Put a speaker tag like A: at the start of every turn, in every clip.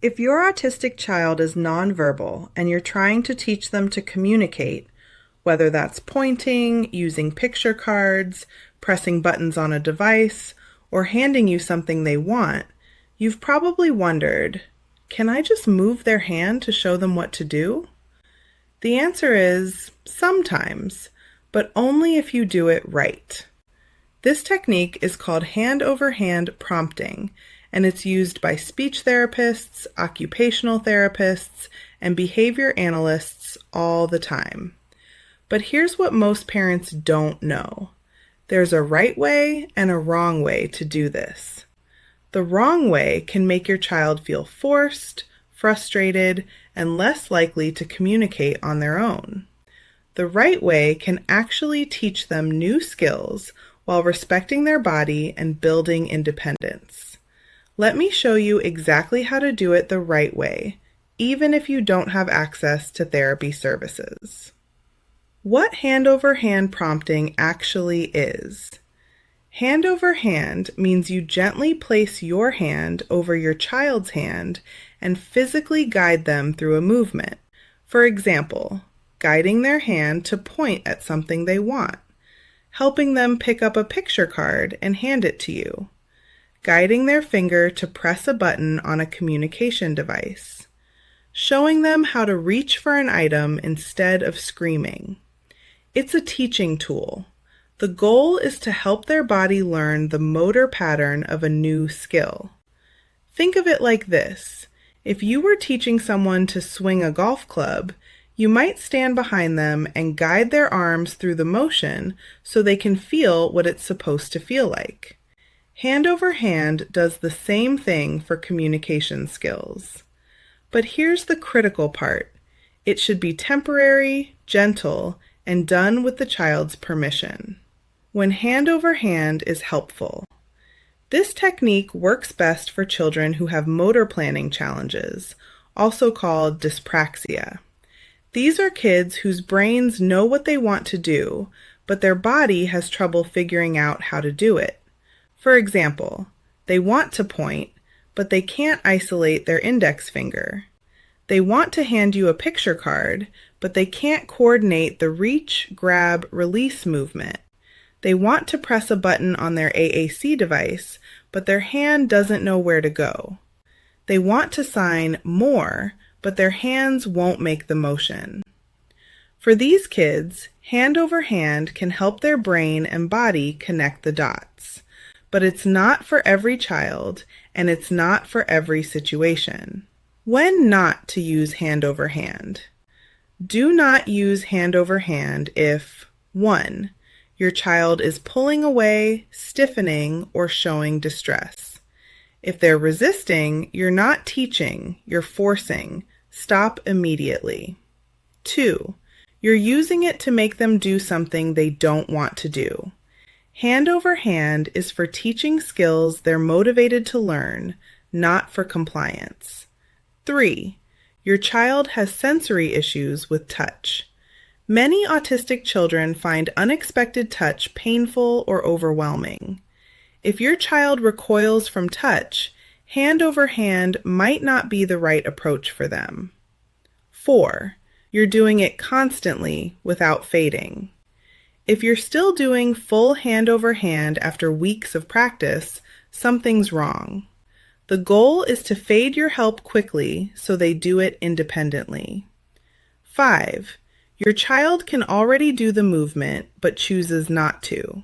A: If your autistic child is nonverbal and you're trying to teach them to communicate, whether that's pointing, using picture cards, pressing buttons on a device, or handing you something they want, you've probably wondered, can I just move their hand to show them what to do? The answer is sometimes, but only if you do it right. This technique is called hand-over-hand prompting, and it's used by speech therapists, occupational therapists, and behavior analysts all the time. But here's what most parents don't know. There's a right way and a wrong way to do this. The wrong way can make your child feel forced, frustrated, and less likely to communicate on their own. The right way can actually teach them new skills while respecting their body and building independence. Let me show you exactly how to do it the right way, even if you don't have access to therapy services. What hand-over-hand prompting actually is. Hand over hand means you gently place your hand over your child's hand and physically guide them through a movement. For example, guiding their hand to point at something they want, helping them pick up a picture card and hand it to you, guiding their finger to press a button on a communication device, showing them how to reach for an item instead of screaming. It's a teaching tool. The goal is to help their body learn the motor pattern of a new skill. Think of it like this. If you were teaching someone to swing a golf club, you might stand behind them and guide their arms through the motion so they can feel what it's supposed to feel like. Hand over hand does the same thing for communication skills. But here's the critical part. It should be temporary, gentle, and done with the child's permission. When hand over hand is helpful. This technique works best for children who have motor planning challenges, also called dyspraxia. These are kids whose brains know what they want to do, but their body has trouble figuring out how to do it. For example, they want to point, but they can't isolate their index finger. They want to hand you a picture card, but they can't coordinate the reach, grab, release movement. They want to press a button on their AAC device, but their hand doesn't know where to go. They want to sign more, but their hands won't make the motion. For these kids, hand over hand can help their brain and body connect the dots. But it's not for every child, and it's not for every situation. When not to use hand over hand. Do not use hand over hand if 1. Your child is pulling away, stiffening, or showing distress. If they're resisting, you're not teaching, you're forcing. Stop immediately. 2. You're using it to make them do something they don't want to do. Hand over hand is for teaching skills they're motivated to learn, not for compliance. 3. Your child has sensory issues with touch. Many autistic children find unexpected touch painful or overwhelming. If your child recoils from touch, hand over hand might not be the right approach for them. 4. You're doing it constantly without fading. If you're still doing full hand over hand after weeks of practice, something's wrong. The goal is to fade your help quickly so they do it independently. 5. Your child can already do the movement but chooses not to.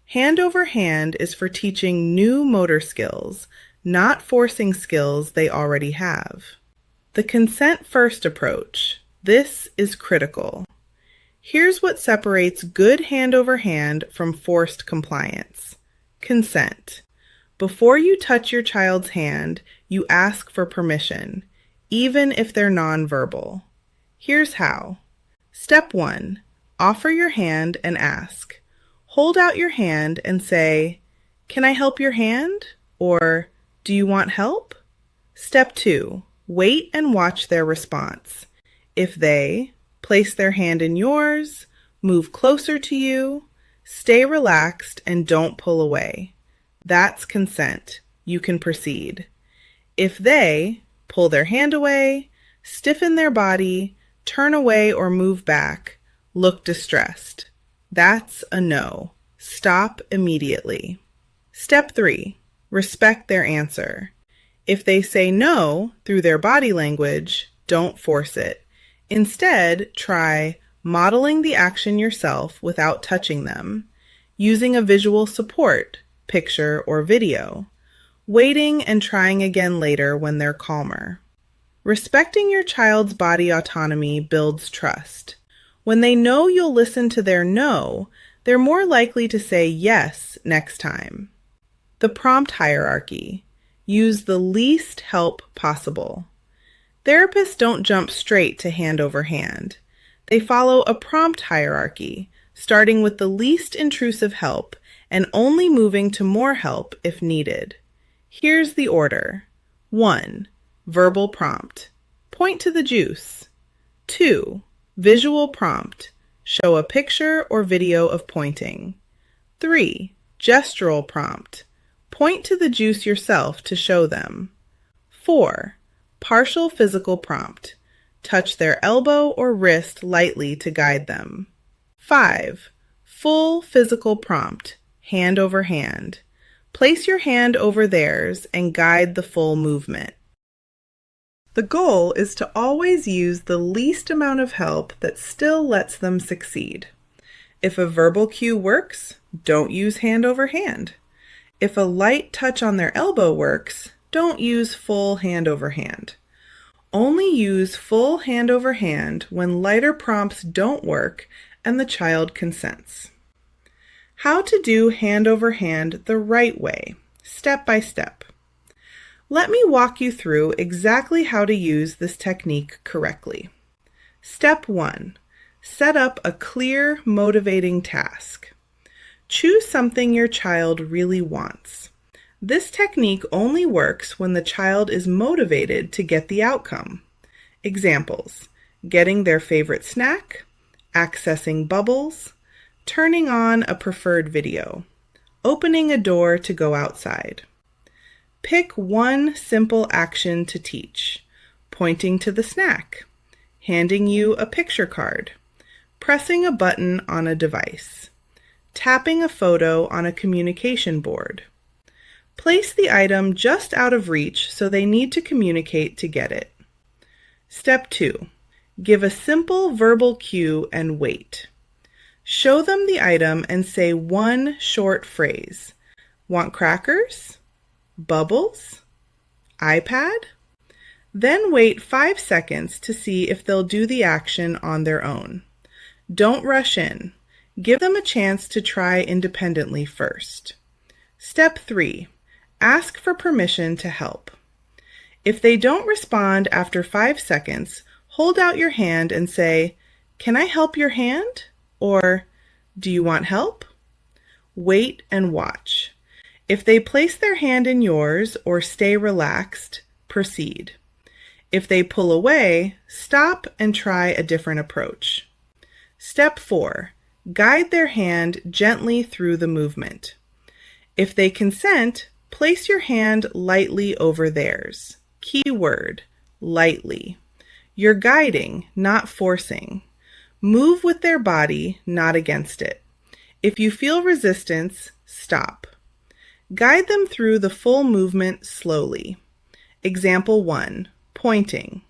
A: Hand over hand is for teaching new motor skills, not forcing skills they already have. The consent first approach. This is critical. Here's what separates good hand over hand from forced compliance. Consent. Before you touch your child's hand, you ask for permission, even if they're nonverbal. Here's how. Step 1. Offer your hand and ask. Hold out your hand and say, "Can I help your hand?" Or, "Do you want help?" Step 2. Wait and watch their response. If they place their hand in yours, move closer to you, stay relaxed, and don't pull away. That's consent. You can proceed. If they pull their hand away, stiffen their body, turn away or move back, look distressed. That's a no. Stop immediately. Step 3. Respect their answer. If they say no through their body language, don't force it. Instead, try modeling the action yourself without touching them, using a visual support, picture or video, waiting and trying again later when they're calmer. Respecting your child's body autonomy builds trust. When they know you'll listen to their no, they're more likely to say yes next time. The prompt hierarchy. Use the least help possible. Therapists don't jump straight to hand over hand. They follow a prompt hierarchy, starting with the least intrusive help and only moving to more help if needed. Here's the order. 1. Verbal prompt. Point to the juice. 2. Visual prompt. Show a picture or video of pointing. 3. Gestural prompt. Point to the juice yourself to show them. 4. Partial physical prompt. Touch their elbow or wrist lightly to guide them. 5. Full physical prompt. Hand over hand. Place your hand over theirs and guide the full movement. The goal is to always use the least amount of help that still lets them succeed. If a verbal cue works, don't use hand over hand. If a light touch on their elbow works, don't use full hand over hand. Only use full hand over hand when lighter prompts don't work and the child consents. How to do hand over hand the right way, step by step. Let me walk you through exactly how to use this technique correctly. Step 1. Set up a clear, motivating task. Choose something your child really wants. This technique only works when the child is motivated to get the outcome. Examples: getting their favorite snack, accessing bubbles, turning on a preferred video, opening a door to go outside. Pick one simple action to teach: pointing to the snack, handing you a picture card, pressing a button on a device, tapping a photo on a communication board. Place the item just out of reach so they need to communicate to get it. Step 2. Give a simple verbal cue and wait. Show them the item and say one short phrase. Want crackers? Bubbles? iPad? Then wait 5 seconds to see if they'll do the action on their own. Don't rush in. Give them a chance to try independently first. Step 3. Ask for permission to help. If they don't respond after 5 seconds, hold out your hand and say, "Can I help your hand?" Or, "Do you want help?" Wait and watch. If they place their hand in yours or stay relaxed, proceed. If they pull away, stop and try a different approach. Step 4. Guide their hand gently through the movement. If they consent, place your hand lightly over theirs. Key word, lightly. You're guiding, not forcing. Move with their body, not against it. If you feel resistance, stop. Guide them through the full movement slowly. Example 1. Pointing.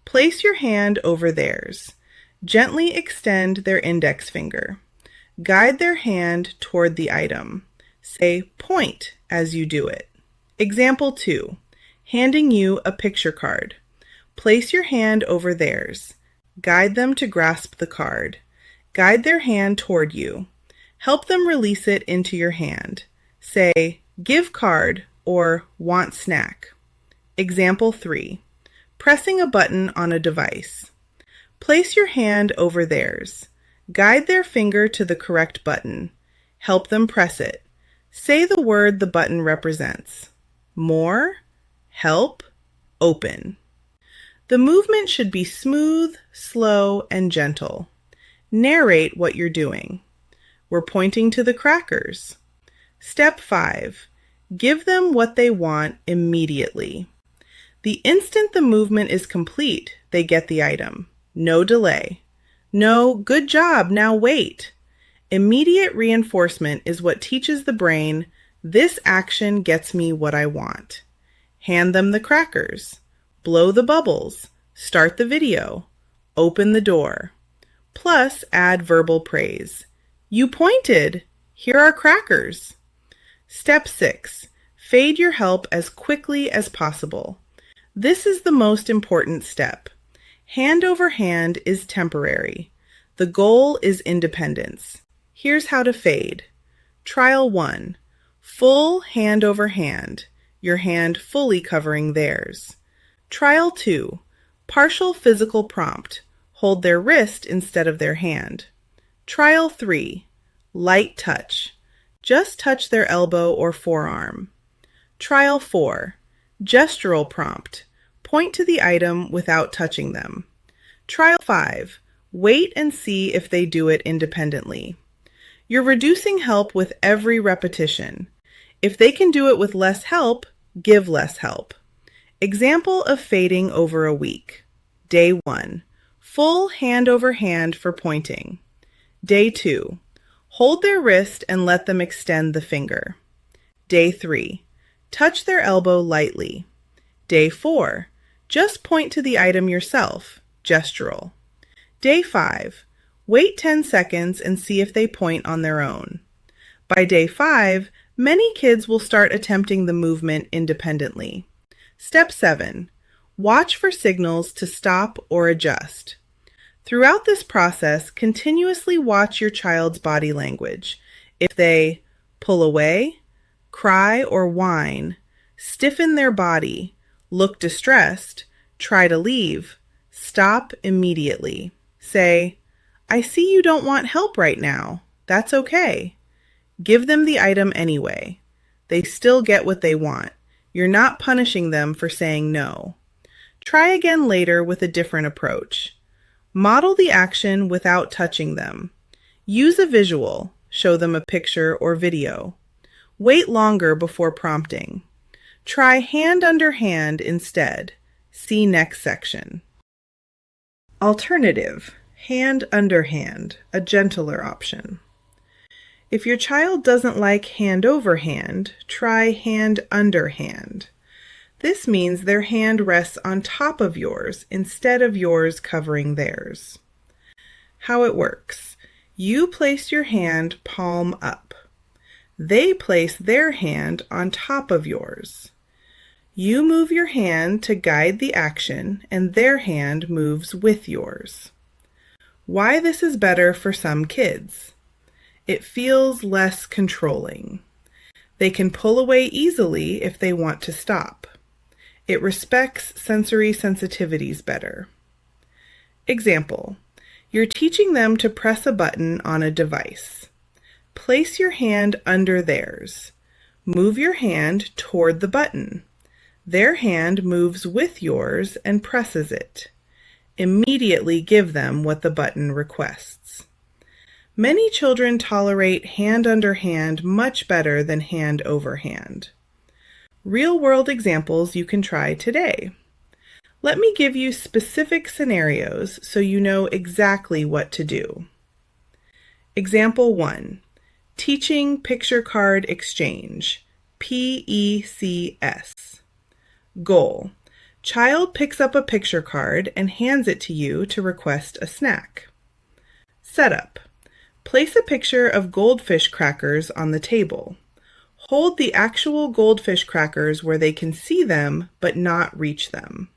A: Place your hand over theirs. Gently extend their index finger. Guide their hand toward the item. Say "point" as you do it. Example 2. Handing you a picture card. Place your hand over theirs. Guide them to grasp the card. Guide their hand toward you. Help them release it into your hand. Say "give card" or "want snack." Example 3. Pressing a button on a device. Place your hand over theirs. Guide their finger to the correct button. Help them press it. Say the word the button represents. More, help, open. The movement should be smooth, slow, and gentle. Narrate what you're doing. We're pointing to the crackers. Step 5. Give them what they want immediately. The instant the movement is complete, they get the item. No delay. No, good job, now wait. Immediate reinforcement is what teaches the brain, this action gets me what I want. Hand them the crackers. Blow the bubbles. Start the video. Open the door. Plus, add verbal praise. You pointed. Here are crackers. Step 6. Fade your help as quickly as possible. This is the most important step. Hand over hand is temporary. The goal is independence. Here's how to fade. Trial 1. Full hand over hand, your hand fully covering theirs. Trial 2. Partial physical prompt. Hold their wrist instead of their hand. Trial 3. Light touch. Just touch their elbow or forearm. Trial 4. Gestural prompt. Point to the item without touching them. Trial 5. Wait and see if they do it independently. You're reducing help with every repetition. If they can do it with less help, give less help. Example of fading over a week. Day 1. Full hand over hand for pointing. Day 2. Hold their wrist and let them extend the finger. Day 3. Touch their elbow lightly. Day 4. Just point to the item yourself, gestural. Day 5. Wait 10 seconds and see if they point on their own. By day 5, many kids will start attempting the movement independently. Step 7. Watch for signals to stop or adjust. Throughout this process, continuously watch your child's body language. If they pull away, cry or whine, stiffen their body, look distressed, try to leave, stop immediately. Say, I see you don't want help right now. That's okay. Give them the item anyway. They still get what they want. You're not punishing them for saying no. Try again later with a different approach. Model the action without touching them. Use a visual. Show them a picture or video. Wait longer before prompting. Try hand under hand instead. See next section. Alternative. Hand under hand, a gentler option. If your child doesn't like hand over hand, try hand under hand. This means their hand rests on top of yours instead of yours covering theirs. How it works. You place your hand palm up. They place their hand on top of yours. You move your hand to guide the action, and their hand moves with yours. Why this is better for some kids. It feels less controlling. They can pull away easily if they want to stop. It respects sensory sensitivities better. Example. You're teaching them to press a button on a device. Place your hand under theirs. Move your hand toward the button. Their hand moves with yours and presses it. Immediately give them what the button requests. Many children tolerate hand under hand much better than hand over hand. Real-world examples you can try today. Let me give you specific scenarios so you know exactly what to do. Example 1. Teaching Picture Card Exchange, PECS. Goal. Child picks up a picture card and hands it to you to request a snack. Setup. Place a picture of goldfish crackers on the table. Hold the actual goldfish crackers where they can see them but not reach them.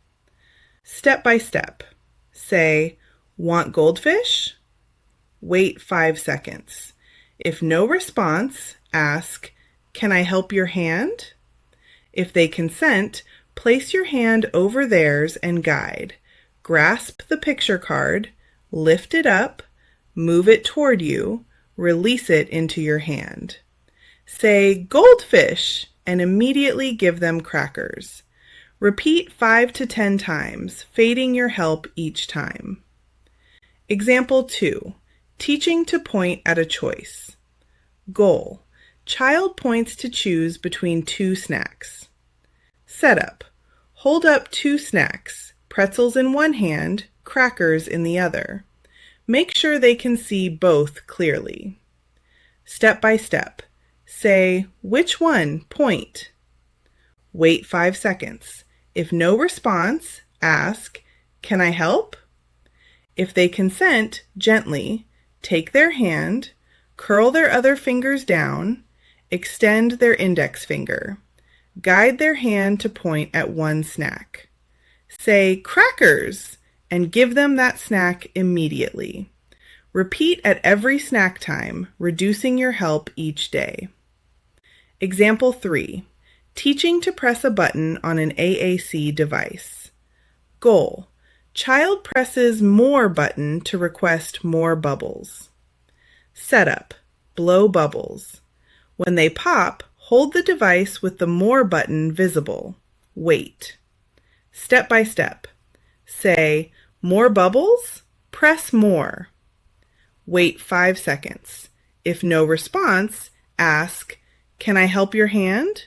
A: Step by step. Say, want goldfish? Wait 5 seconds. If no response, ask, can I help your hand? If they consent, place your hand over theirs and guide. Grasp the picture card, lift it up, move it toward you, release it into your hand. Say, goldfish, and immediately give them crackers. Repeat 5 to 10 times, fading your help each time. Example 2. Teaching to point at a choice. Goal. Child points to choose between 2 snacks. Setup. Hold up 2 snacks, pretzels in one hand, crackers in the other. Make sure they can see both clearly. Step by step. Say, which one? Point. Wait 5 seconds. If no response, ask, can I help? If they consent, gently, take their hand, curl their other fingers down, extend their index finger. Guide their hand to point at one snack. Say, crackers, and give them that snack immediately. Repeat at every snack time, reducing your help each day. Example 3. Teaching to press a button on an AAC device. Goal. Child presses more button to request more bubbles. Setup. Blow bubbles. When they pop, hold the device with the more button visible. Wait. Step by step. Say, more bubbles? Press more. Wait 5 seconds. If no response, ask, can I help your hand?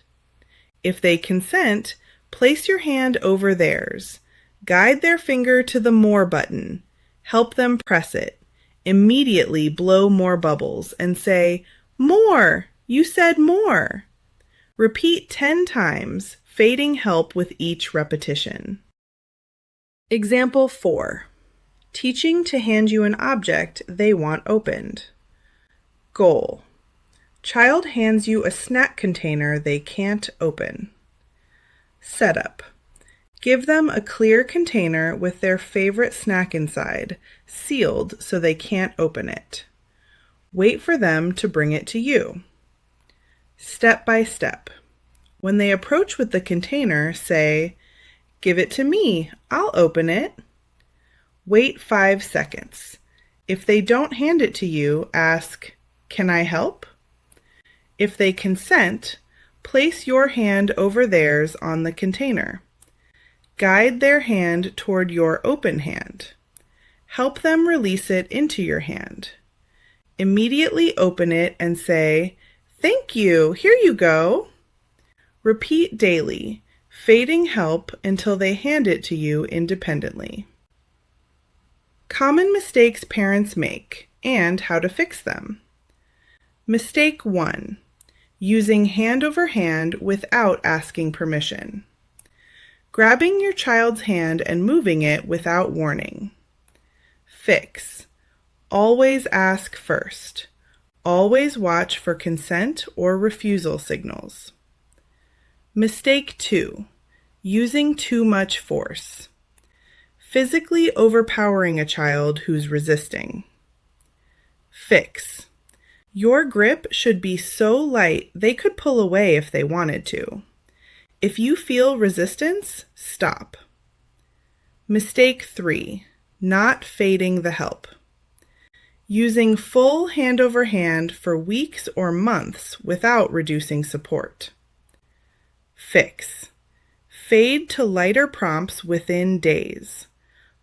A: If they consent, place your hand over theirs. Guide their finger to the more button. Help them press it. Immediately blow more bubbles and say, more! You said more! Repeat 10 times, fading help with each repetition. Example 4. Teaching to hand you an object they want opened. Goal. Child hands you a snack container they can't open. Setup. Give them a clear container with their favorite snack inside, sealed so they can't open it. Wait for them to bring it to you. Step by step. When they approach with the container, say, give it to me, I'll open it. Wait 5 seconds. If they don't hand it to you, ask, can I help? If they consent, place your hand over theirs on the container. Guide their hand toward your open hand. Help them release it into your hand. Immediately open it and say, thank you, here you go. Repeat daily, fading help until they hand it to you independently. Common mistakes parents make and how to fix them. Mistake 1. Using hand over hand without asking permission. Grabbing your child's hand and moving it without warning. Fix. Always ask first. Always watch for consent or refusal signals. Mistake 2. Using too much force. Physically overpowering a child who's resisting. Fix. Your grip should be so light they could pull away if they wanted to. If you feel resistance, stop. Mistake 3. Not fading the help. Using full hand over hand for weeks or months without reducing support. Fix. Fade to lighter prompts within days.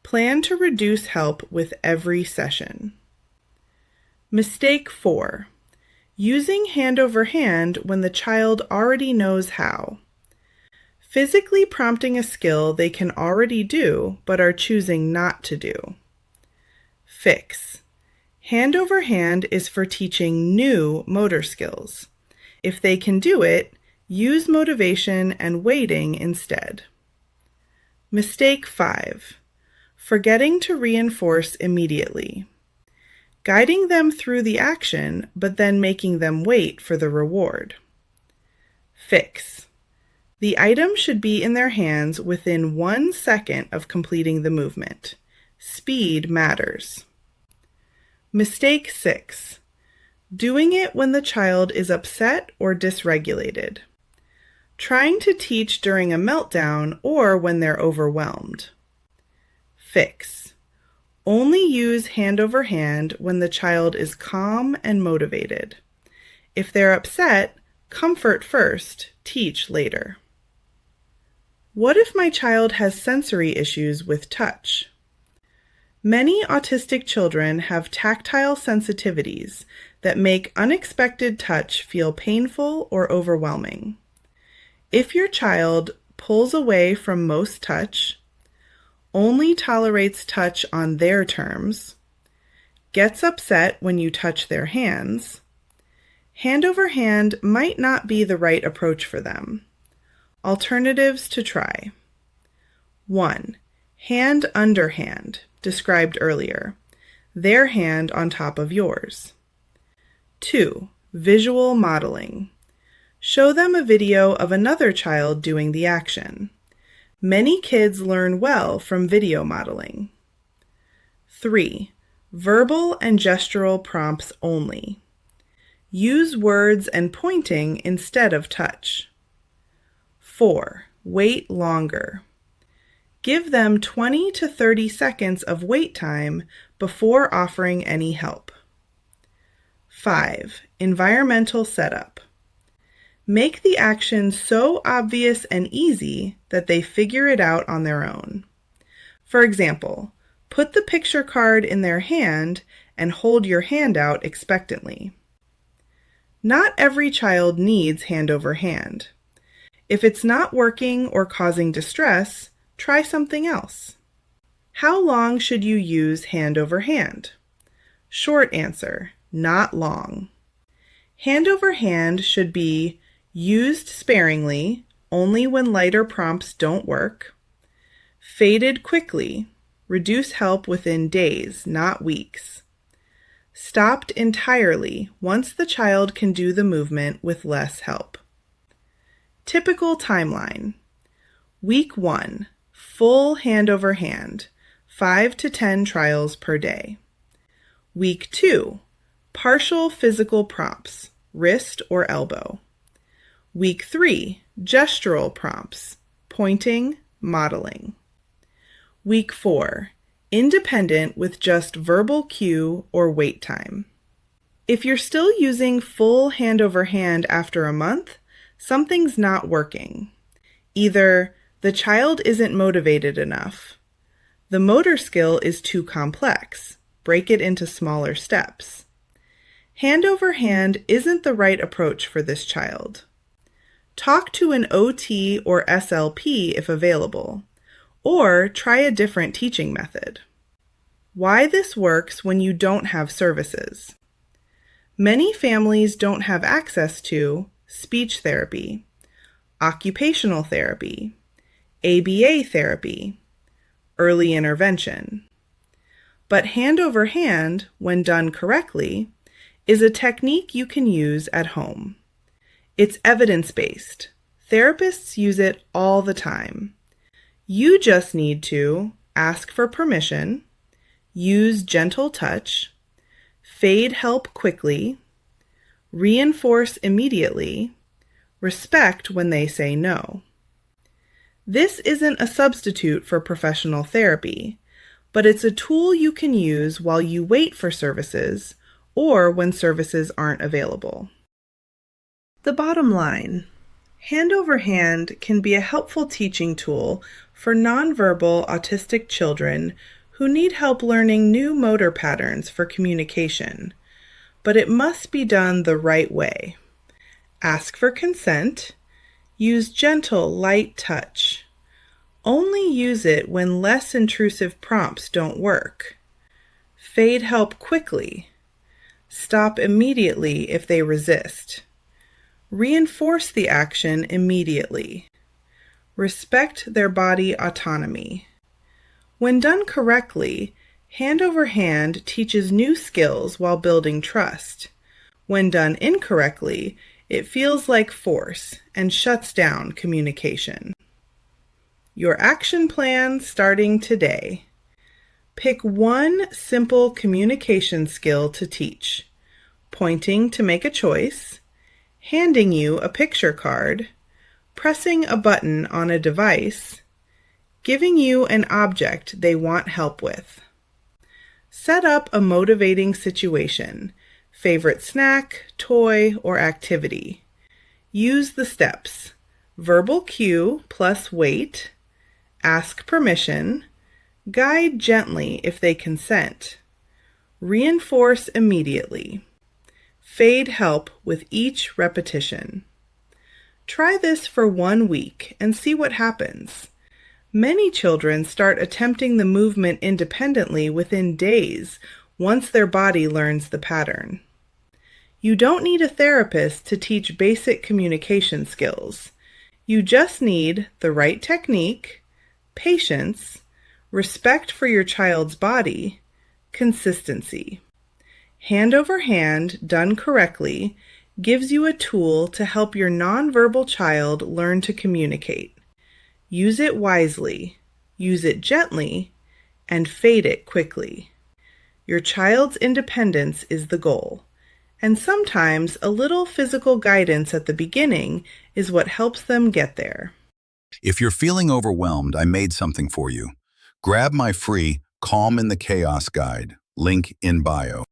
A: Plan to reduce help with every session. Mistake 4. Using hand over hand when the child already knows how. Physically prompting a skill they can already do but are choosing not to do. Fix. Hand over hand is for teaching new motor skills. If they can do it, use motivation and waiting instead. Mistake 5. Forgetting to reinforce immediately. Guiding them through the action, but then making them wait for the reward. Fix. The item should be in their hands within 1 second of completing the movement. Speed matters. Mistake 6. Doing it when the child is upset or dysregulated. Trying to teach during a meltdown or when they're overwhelmed. Fix. Only use hand over hand when the child is calm and motivated. If they're upset, comfort first, teach later. What if my child has sensory issues with touch? Many autistic children have tactile sensitivities that make unexpected touch feel painful or overwhelming. If your child pulls away from most touch, only tolerates touch on their terms, gets upset when you touch their hands, hand over hand might not be the right approach for them. Alternatives to try. 1. Hand under hand, described earlier, their hand on top of yours. 2. Visual modeling. Show them a video of another child doing the action. Many kids learn well from video modeling. 3. Verbal and gestural prompts only. Use words and pointing instead of touch. 4. Wait longer. Give them 20 to 30 seconds of wait time before offering any help. 5. Environmental setup. Make the action so obvious and easy that they figure it out on their own. For example, put the picture card in their hand and hold your hand out expectantly. Not every child needs hand over hand. If it's not working or causing distress, try something else. How long should you use hand over hand? Short answer, not long. Hand over hand should be used sparingly, only when lighter prompts don't work. Faded quickly, reduce help within days, not weeks. Stopped entirely once the child can do the movement with less help. Typical timeline. Week 1, full hand over hand, 5 to 10 trials per day. Week 2, partial physical prompts, wrist or elbow. Week 3, gestural prompts, pointing, modeling. Week 4, independent with just verbal cue or wait time. If you're still using full hand over hand after a month, something's not working. Either the child isn't motivated enough, the motor skill is too complex, break it into smaller steps. Hand over hand isn't the right approach for this child. Talk to an OT or SLP if available, or try a different teaching method. Why this works when you don't have services. Many families don't have access to speech therapy, occupational therapy, ABA therapy, early intervention. But hand over hand, when done correctly, is a technique you can use at home. It's evidence-based. Therapists use it all the time. You just need to ask for permission, use gentle touch, fade help quickly, reinforce immediately, respect when they say no. This isn't a substitute for professional therapy, but it's a tool you can use while you wait for services or when services aren't available. The bottom line, hand over hand can be a helpful teaching tool for nonverbal autistic children who need help learning new motor patterns for communication, but it must be done the right way. Ask for consent, use gentle, light touch. Only use it when less intrusive prompts don't work. Fade help quickly. Stop immediately if they resist. Reinforce the action immediately. Respect their body autonomy. When done correctly, hand over hand teaches new skills while building trust. When done incorrectly, it feels like force and shuts down communication. Your action plan starting today. Pick one simple communication skill to teach. Pointing to make a choice, handing you a picture card, pressing a button on a device, giving you an object they want help with. Set up a motivating situation, favorite snack, toy, or activity. Use the steps: verbal cue plus wait, ask permission, guide gently if they consent, reinforce immediately. Fade help with each repetition. Try this for 1 week and see what happens. Many children start attempting the movement independently within days once their body learns the pattern. You don't need a therapist to teach basic communication skills. You just need the right technique, patience, respect for your child's body, consistency. Hand over hand, done correctly, gives you a tool to help your nonverbal child learn to communicate. Use it wisely, use it gently, and fade it quickly. Your child's independence is the goal, and sometimes a little physical guidance at the beginning is what helps them get there.
B: If you're feeling overwhelmed, I made something for you. Grab my free Calm in the Chaos guide, link in bio.